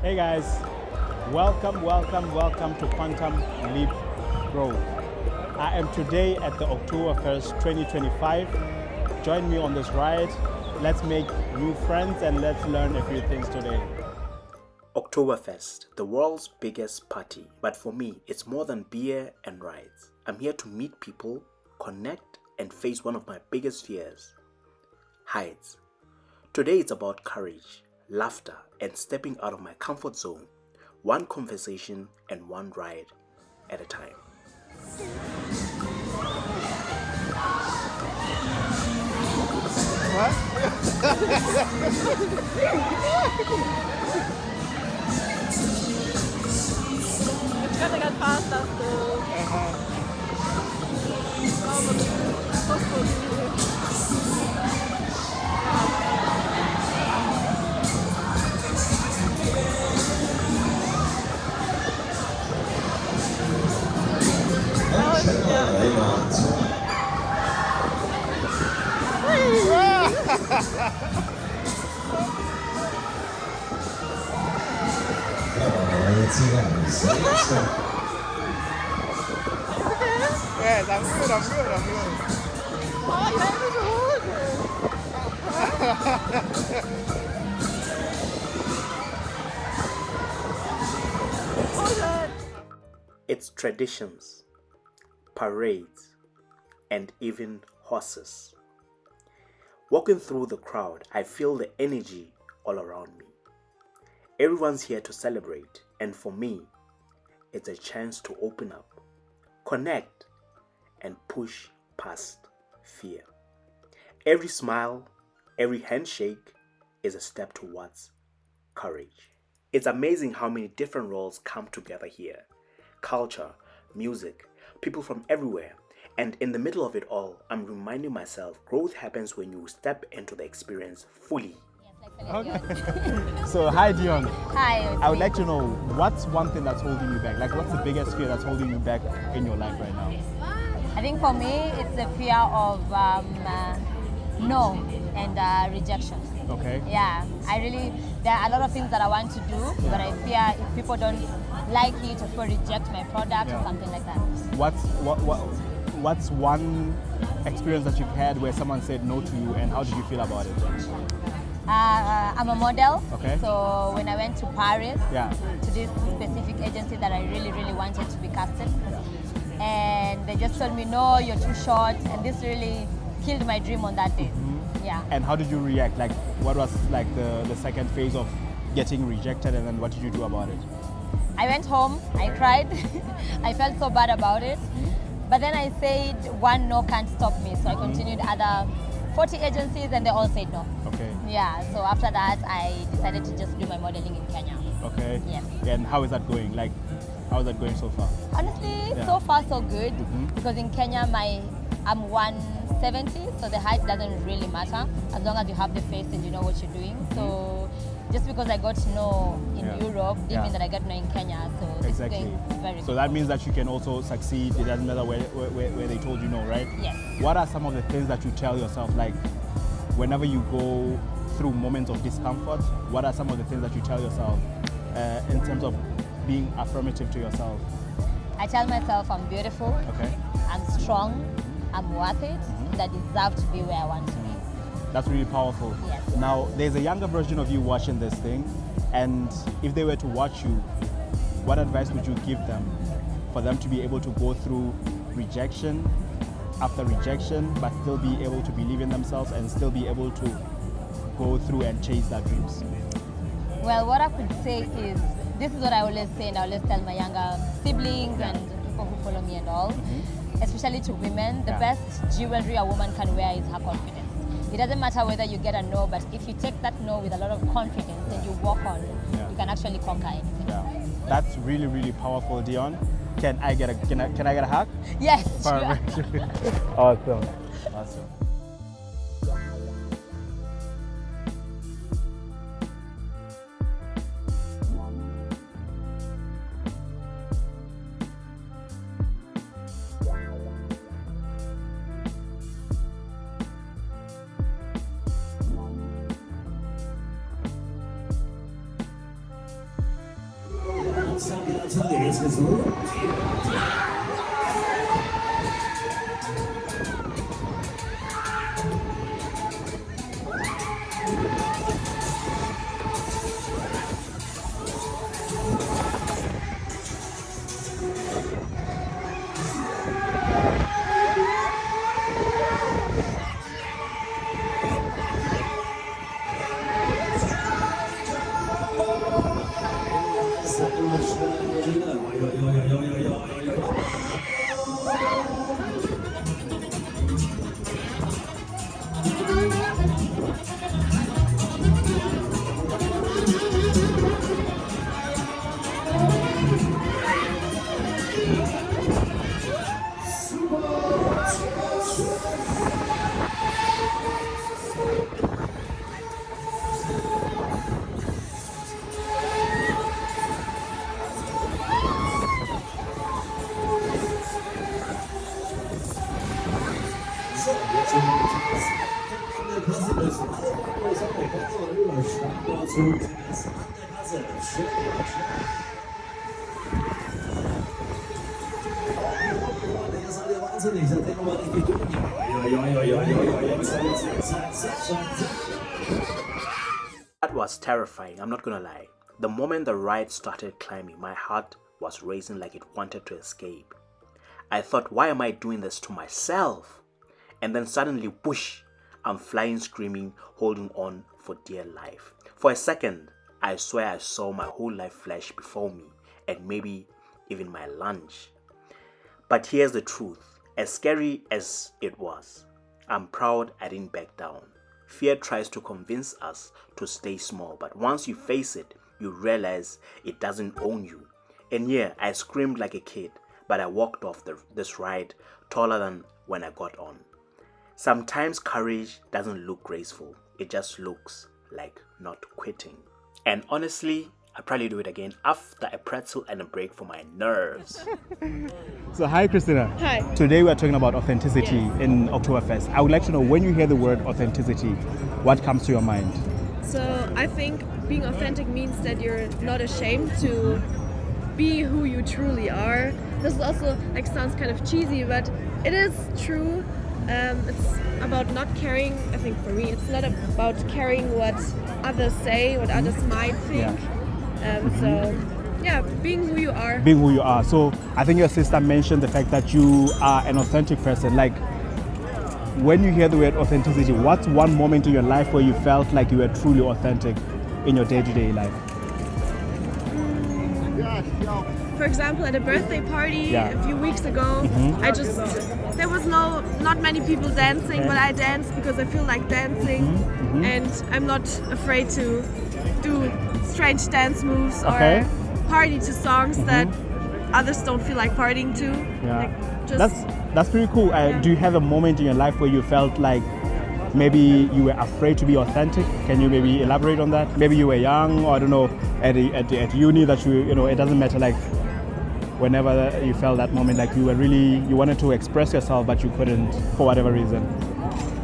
Hey guys, welcome to Quantum Leap Growth. I am today at the Oktoberfest 2025. Join me on this ride. Let's make new friends and let's learn a few things today. Oktoberfest, the world's biggest party. But for me, it's more than beer and rides. I'm here to meet people, connect, and face one of my biggest fears, heights. Today it's about courage, laughter, and stepping out of my comfort zone, one conversation and one ride at a time. Jetzt könnte ganz fast, dass du Yes, I'm good. Oh, you have to hold it. It's traditions, parades, and even horses. Walking through the crowd, I feel the energy all around me. Everyone's here to celebrate, and for me, it's a chance to open up, connect, and push past fear. Every smile, every handshake is a step towards courage. It's amazing how many different roles come together here. Culture, music, people from everywhere. And in the middle of it all, I'm reminding myself growth happens when you step into the experience fully. Okay. So hi Dion. Hi. I would like to know what's one thing that's holding you back? Like what's the biggest fear that's holding you back in your life right now? I think for me, it's the fear of no and rejection. Okay. Yeah, there are a lot of things that I want to do, but I fear if people don't like it or people reject my product or something like that. What's one experience that you've had where someone said no to you and how did you feel about it? I'm a model, Okay. so when I went to Paris Yeah. to this specific agency that I really wanted to be casted, and they just told me, no, you're too short, and this really killed my dream on that day. Yeah. And how did you react? Like what was like the second phase of getting rejected and then what did you do about it? I went home, I cried, I felt so bad about it, but then I said one no can't stop me, so I continued other 40 agencies and they all said no. Okay. Yeah, so after that I decided to just do my modeling in Kenya. Okay. Yes. And how is that going? Like how is that going so far? Honestly, Yeah. so far so good, because in Kenya I'm 170, so the height doesn't really matter as long as you have the face and you know what you're doing. So just because I got to know in Europe didn't Yeah. mean that I got to know in Kenya. So it's Exactly. going very So good. that means that you can also succeed. It doesn't matter where they told you no, right? Yes. What are some of the things that you tell yourself, like whenever you go through moments of discomfort, what are some of the things that you tell yourself in terms of being affirmative to yourself? I tell myself I'm beautiful, Okay. I'm strong, I'm worth it, and I deserve to be where I want to be. That's really powerful. Yes. Now, there's a younger version of you watching this thing, and if they were to watch you, what advice would you give them for them to be able to go through rejection after rejection, but still be able to believe in themselves and still be able to go through and chase their dreams? Well, what I could say is, this is what I always say, and I always tell my younger siblings and people who follow me and all, especially to women, the best jewelry a woman can wear is her confidence. It doesn't matter whether you get a no, but if you take that no with a lot of confidence and you walk on, you can actually conquer anything. Yeah, that's really, really powerful, Dion. Can I get a hug? Yes. Sure. Perfect. Awesome. That was terrifying, I'm not gonna lie. The moment the ride started climbing, my heart was racing like it wanted to escape. I thought, why am I doing this to myself? And then suddenly, whoosh, I'm flying, screaming, holding on for dear life. For a second, I swear I saw my whole life flash before me, and maybe even my lunch. But here's the truth. As scary as it was, I'm proud I didn't back down. Fear tries to convince us to stay small, but once you face it, you realize it doesn't own you. And yeah, I screamed like a kid, but I walked off this ride taller than when I got on. Sometimes courage doesn't look graceful, it just looks like not quitting. And honestly, I'll probably do it again after a pretzel and a break for my nerves. So hi Christina. Hi. Today we are talking about authenticity Yes. in Oktoberfest. I would like to know, when you hear the word authenticity, what comes to your mind? So I think being authentic means that you're not ashamed to be who you truly are. This is also sounds kind of cheesy, but it is true. It's about not caring. I think for me, it's not about caring what others say, what others might think. So yeah, being who you are. Being who you are. So I think your sister mentioned the fact that you are an authentic person. Like, when you hear the word authenticity, what's one moment in your life where you felt like you were truly authentic in your day-to-day life? For example, at a birthday party Yeah. a few weeks ago, there was not many people dancing, but I danced because I feel like dancing, and I'm not afraid to do strange dance moves Okay. or party to songs that others don't feel like partying to. Yeah. Just That's pretty cool. Do you have a moment in your life where you felt like maybe you were afraid to be authentic? Can you maybe elaborate on that? Maybe you were young, or I don't know, at uni that it doesn't matter, like whenever you felt that moment, like you wanted to express yourself but you couldn't for whatever reason.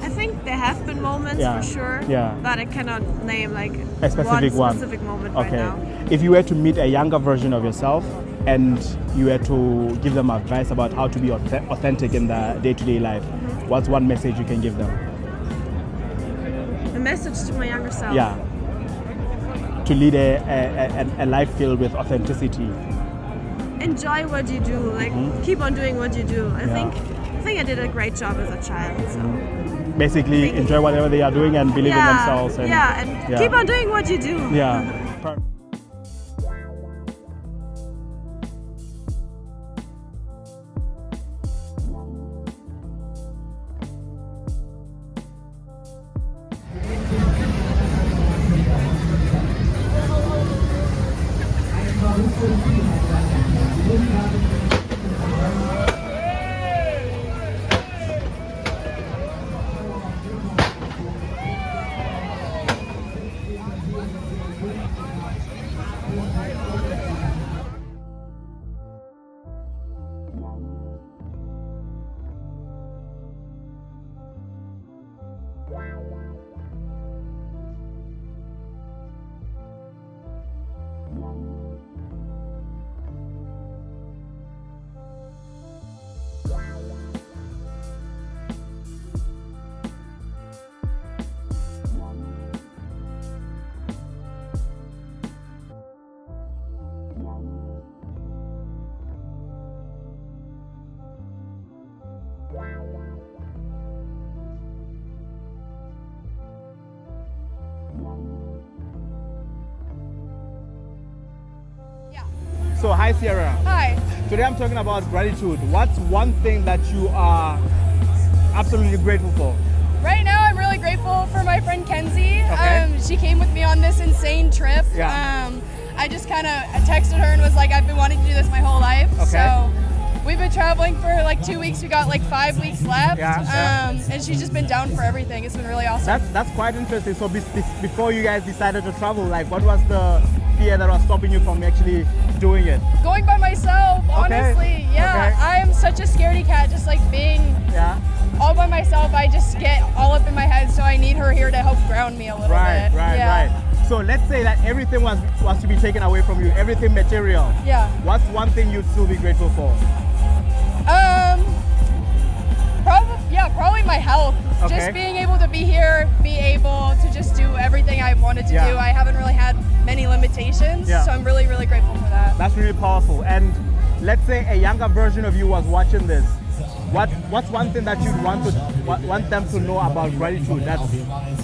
I think there have been moments Yeah. for sure, Yeah. but I cannot name A specific one one. specific moment Okay. right now. If you were to meet a younger version of yourself and you were to give them advice about how to be authentic in the day-to-day life, what's one message you can give them? A message to my younger self. Yeah. To lead a life filled with authenticity. Enjoy what you do. Keep on doing what you do. I Yeah. think I did a great job as a child. So. Basically, enjoy whatever they are doing and believe in themselves. And, and keep on doing what you do. Yeah. So hi Sierra. Hi. Today I'm talking about gratitude. What's one thing that you are absolutely grateful for? Right now I'm really grateful for my friend Kenzie. Okay. She came with me on this insane trip. Yeah. I just kind of texted her and was like, I've been wanting to do this my whole life. Okay. So we've been traveling for like 2 weeks. We got like 5 weeks left. Yeah. And she's just been down for everything. It's been really awesome. That's quite interesting. So before you guys decided to travel, like what was the fear that was stopping you from actually doing it? Going by myself, honestly. Yeah. Okay. I am such a scaredy cat, just like being all by myself. I just get all up in my head, so I need her here to help ground me a little bit. Right. So let's say that everything was to be taken away from you, everything material. Yeah. What's one thing you'd still be grateful for? Probably my health. Okay. Just being able to be here, be able to just do everything I wanted to do. I haven't really had many limitations, so I'm really, really grateful for that. That's really powerful. And let's say a younger version of you was watching this. What's one thing that you'd want them to know about gratitude?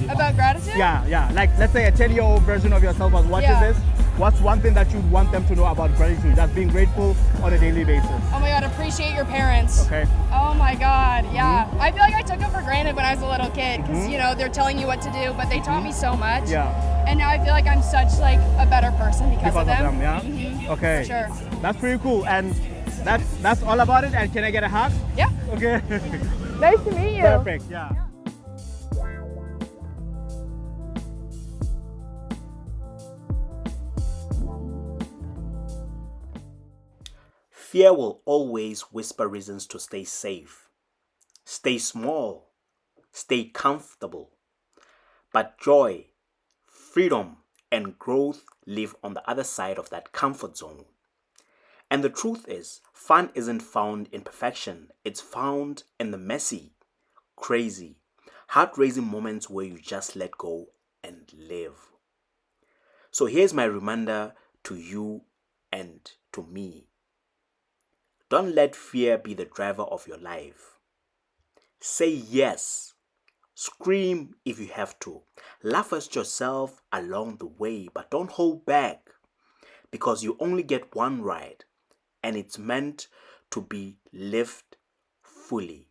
About gratitude? Yeah. Like let's say a 10-year-old version of yourself was watching this. What's one thing that you'd want them to know about gratitude? That's being grateful on a daily basis. Oh my God, appreciate your parents. Okay. Oh my God, yeah. I feel like I took them for granted when I was a little kid because they're telling you what to do, but they taught me so much. Yeah. And now I feel like I'm such like a better person because of them. Yeah. Okay. For sure. That's pretty cool. And that's all about it. And can I get a hug? Yeah. Okay. Nice to meet you. Perfect. Yeah. Fear will always whisper reasons to stay safe, stay small, stay comfortable. But joy, freedom, and growth live on the other side of that comfort zone. And the truth is, fun isn't found in perfection. It's found in the messy, crazy, heart-raising moments where you just let go and live. So here's my reminder to you and to me. Don't let fear be the driver of your life. Say yes. Scream if you have to. Laugh at yourself along the way, but don't hold back, because you only get one ride, and it's meant to be lived fully.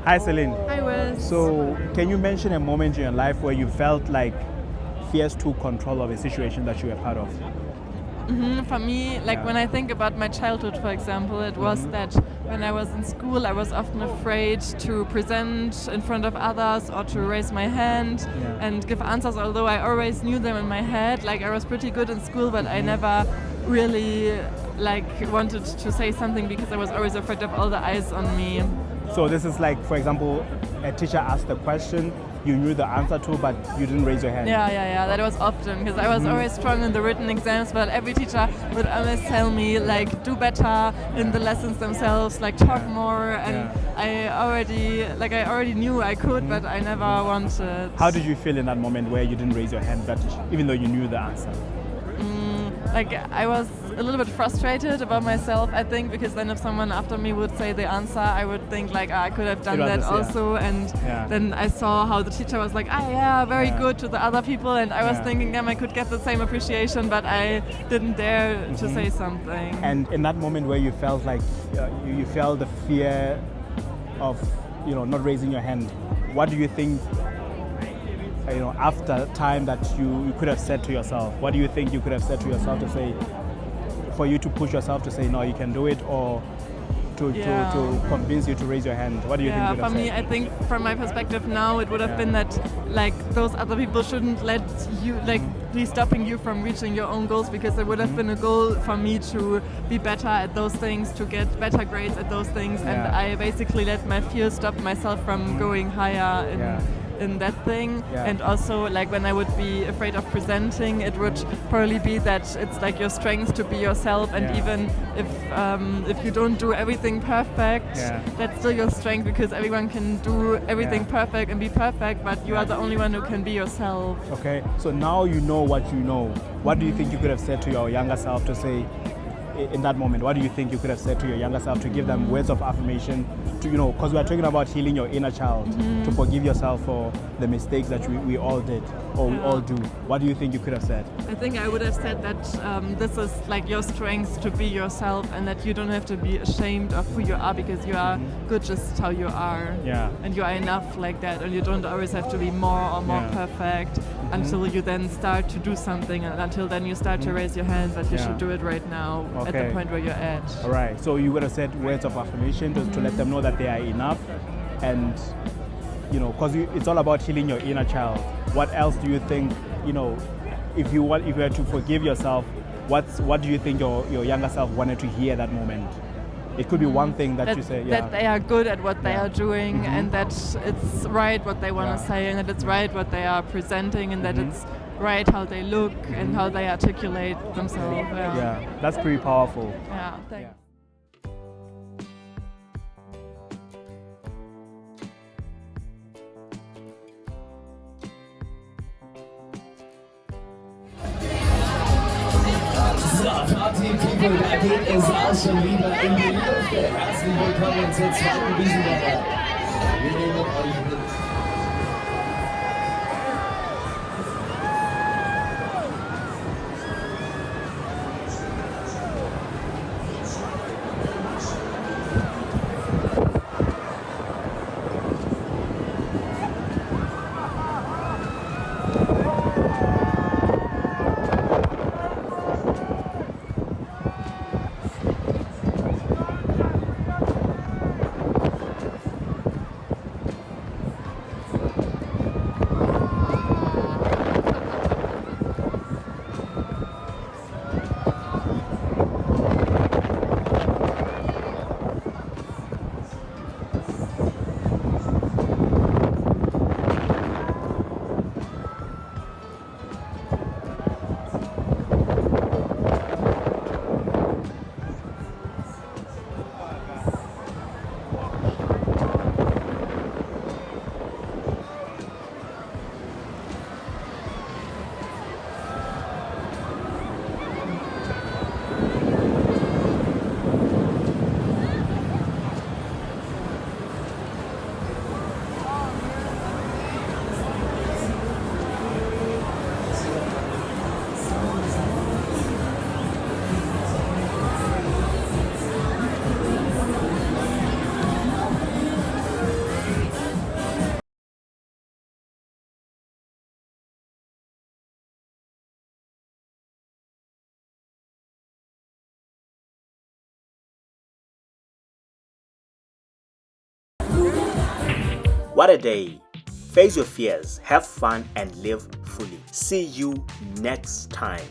Hi Celine. Hi Wes. So can you mention a moment in your life where you felt like fears took control of a situation that you were part of? For me, when I think about my childhood, for example, it was that when I was in school, I was often afraid to present in front of others or to raise my hand and give answers, although I always knew them in my head. Like, I was pretty good in school, but I never really wanted to say something because I was always afraid of all the eyes on me. So this is like, for example, a teacher asked a question, you knew the answer to, but you didn't raise your hand. Yeah. That was often, because I was always strong in the written exams, but every teacher would always tell me, do better in the lessons themselves, talk more, and I already knew I could, but I never wanted. How did you feel in that moment where you didn't raise your hand, but even though you knew the answer? I was a little bit frustrated about myself, I think, because then if someone after me would say the answer, I would think I could have done that also. And then I saw how the teacher was very good to the other people, and I was thinking, I could get the same appreciation, but I didn't dare to say something. And in that moment where you felt you felt the fear of not raising your hand, what do you think? After time that you could have said to yourself, what do you think you could have said to yourself to say, for you to push yourself to say, no, you can do it, or to convince you to raise your hand? What do you think you would have said? For me, I think from my perspective now, it would have been that those other people shouldn't let you be stopping you from reaching your own goals, because it would have been a goal for me to be better at those things, to get better grades at those things, and I basically let my fear stop myself from going higher in that thing. Yeah. And also, like when I would be afraid of presenting, it would probably be that it's like your strength to be yourself, and Yeah. even if you don't do everything perfect, Yeah. that's still your strength, because everyone can do everything Yeah. perfect and be perfect, but you are the only one who can be yourself. Okay, so now you know what you know. What do you think you could have said to your younger self to say in that moment? What do you think you could have said to your younger self to give them words of affirmation to, because we are talking about healing your inner child, to forgive yourself for the mistakes that we all did or we all do. What do you think you could have said? I think I would have said that this is like your strength to be yourself, and that you don't have to be ashamed of who you are, because you are good just how you are. Yeah. And you are enough like that, and you don't always have to be more or more Yeah. perfect until you then start to do something, and until then you start to raise your hand that you Yeah. should do it right now at the Okay. point where you're at. All right, so you would have said words of affirmation to let them know that they are enough, and because it's all about healing your inner child. What else do you think, if you were to forgive yourself, what do you think your younger self wanted to hear that moment? It could be one thing that you say, that they are good at what they Yeah. are doing, and that it's right what they want to Yeah. say, and that it's right what they are presenting, and that it's right how they look and how they articulate themselves. Yeah, that's pretty powerful. Yeah, thanks. Yeah. So, Party-People, da geht es auch schon wieder in die Lüfte. Herzlich willkommen zur zweiten Wiesenwoche. Wir nehmen euch mit. What a day! Face your fears, have fun, and live fully. See you next time.